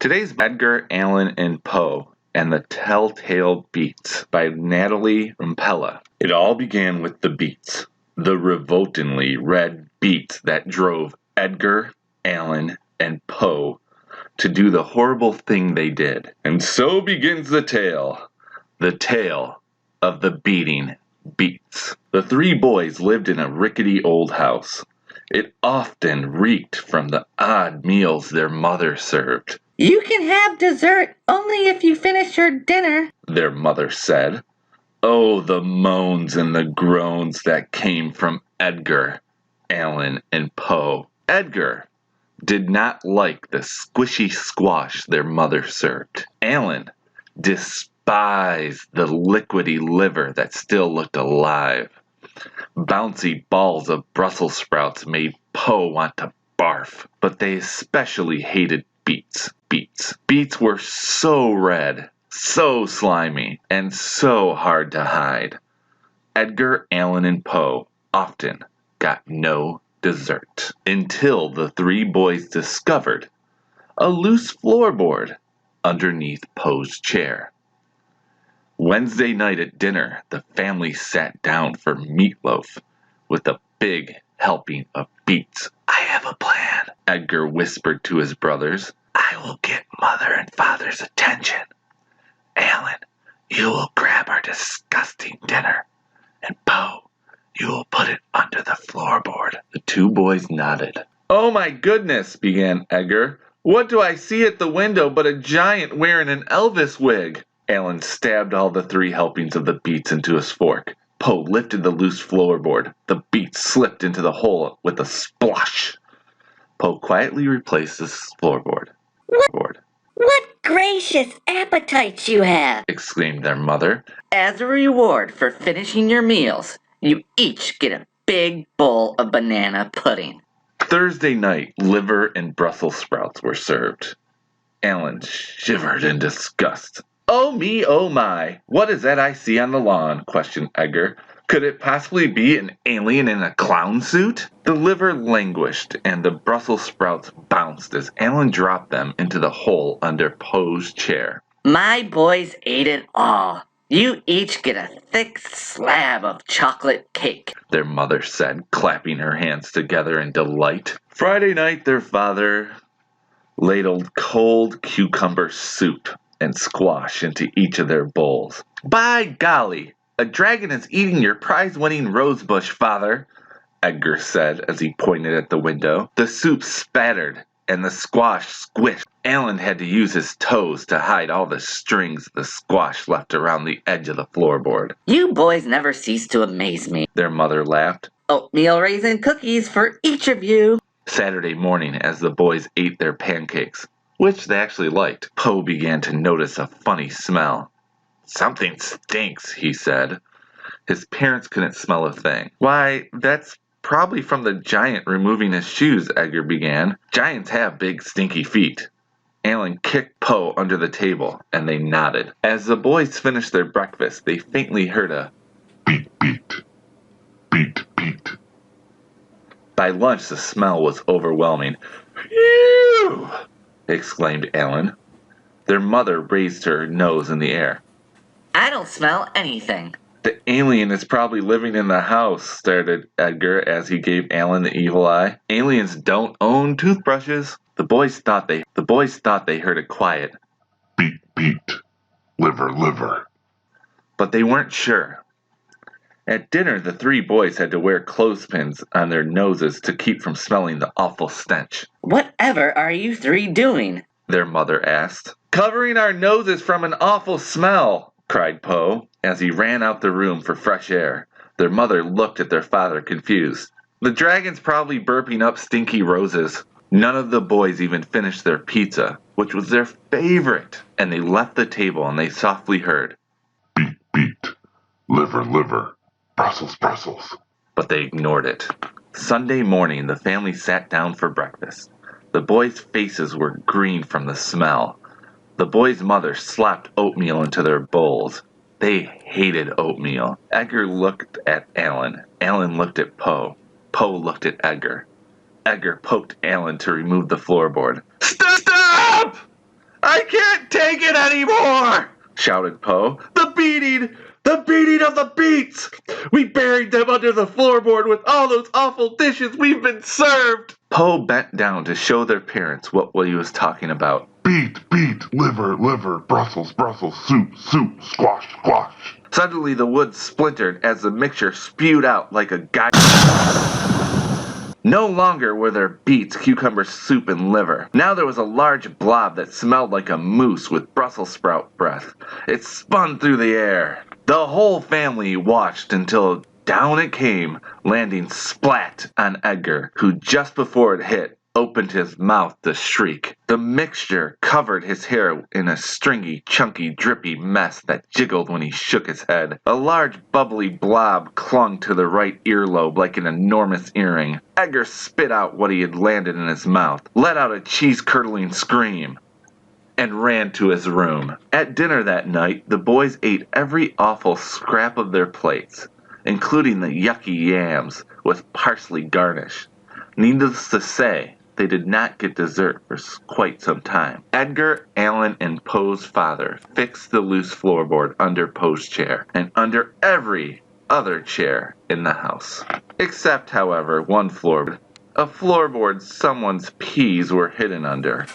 Today's Edgar Allan and Poe and the Telltale Beets by Natalie Rompella. It all began with the Beets, the revoltingly red beets that drove Edgar Allan and Poe to do the horrible thing they did. And so begins the tale of the beating Beets. The three boys lived in a rickety old house. It often reeked from the odd meals their mother served. "You can have dessert only if you finish your dinner," their mother said. Oh, the moans and the groans that came from Edgar Allan and Poe. Edgar did not like the squishy squash their mother served. Allan despised the liquidy liver that still looked alive. Bouncy balls of Brussels sprouts made Poe want to barf, but they especially hated Beets. Beets were so red, so slimy, and so hard to hide. Edgar Allan and Poe often got no dessert until the three boys discovered a loose floorboard underneath Poe's chair. Wednesday night at dinner, the family sat down for meatloaf with a big helping of beets. "I have a plan," Edgar whispered to his brothers. "I will get Mother and Father's attention. Allan, you will grab our disgusting dinner, and Poe, you will put it under the floorboard." The two boys nodded. "Oh my goodness," began Edgar. "What do I see at the window but a giant wearing an Elvis wig?" Allan stabbed all the three helpings of the beets into his fork. Poe lifted the loose floorboard. The beets slipped into the hole with a splosh. Poe quietly replaced the floorboard. "What gracious appetites you have!" exclaimed their mother. "As a reward for finishing your meals, you each get a big bowl of banana pudding." Thursday night, liver and Brussels sprouts were served. Allan shivered in disgust. "Oh me, oh my, what is that I see on the lawn?" questioned Edgar. "Could it possibly be an alien in a clown suit?" The liver languished and the Brussels sprouts bounced as Allan dropped them into the hole under Poe's chair. "My boys ate it all. You each get a thick slab of chocolate cake," their mother said, clapping her hands together in delight. Friday night, their father ladled cold cucumber soup and squash into each of their bowls. "By golly, a dragon is eating your prize-winning rosebush, Father," Edgar said as he pointed at the window. The soup spattered and the squash squished. Allan had to use his toes to hide all the strings the squash left around the edge of the floorboard. "You boys never cease to amaze me," their mother laughed. "Oatmeal raisin cookies for each of you." Saturday morning, as the boys ate their pancakes, which they actually liked, Poe began to notice a funny smell. "Something stinks," he said. His parents couldn't smell a thing. "Why, that's probably from the giant removing his shoes," Edgar began. "Giants have big, stinky feet." Allan kicked Poe under the table, and they nodded. As the boys finished their breakfast, they faintly heard a beet, beet, beet, beet. By lunch, the smell was overwhelming. "Phew!" exclaimed Allan. Their mother raised her nose in the air. "I don't smell anything." "The alien is probably living in the house," started Edgar as he gave Allan the evil eye. "Aliens don't own toothbrushes." The boys thought they heard a quiet beet, beet, liver, liver, but they weren't sure. At dinner, the three boys had to wear clothespins on their noses to keep from smelling the awful stench. "Whatever are you three doing?" their mother asked. "Covering our noses from an awful smell," cried Poe, as he ran out the room for fresh air. Their mother looked at their father confused. "The dragon's probably burping up stinky roses." None of the boys even finished their pizza, which was their favorite, and they left the table and they softly heard, "Beet, beet, liver, liver, Brussels, Brussels." But they ignored it. Sunday morning, the family sat down for breakfast. The boys' faces were green from the smell. The boys' mother slapped oatmeal into their bowls. They hated oatmeal. Edgar looked at Allan. Allan looked at Poe. Poe looked at Edgar. Edgar poked Allan to remove the floorboard. "Stop!" take it anymore!" shouted Poe. The beating of the Beets! We buried them under the floorboard with all those awful dishes we've been served!" Poe bent down to show their parents what he was talking about. Beet, liver, Brussels, soup, squash. Suddenly the wood splintered as the mixture spewed out like a guy. No longer were there beets, cucumber soup, and liver. Now there was a large blob that smelled like a moose with Brussels sprout breath. It spun through the air. The whole family watched until down it came, landing splat on Edgar, who just before it hit, opened his mouth to shriek. The mixture covered his hair in a stringy, chunky, drippy mess that jiggled when he shook his head. A large, bubbly blob clung to the right earlobe like an enormous earring. Edgar spit out what he had landed in his mouth, let out a cheese-curdling scream, and ran to his room. At dinner that night, the boys ate every awful scrap of their plates, including the yucky yams with parsley garnish. Needless to say, they did not get dessert for quite some time. Edgar Allan and Poe's father fixed the loose floorboard under Poe's chair and under every other chair in the house. Except, however, one floorboard. A floorboard someone's peas were hidden under.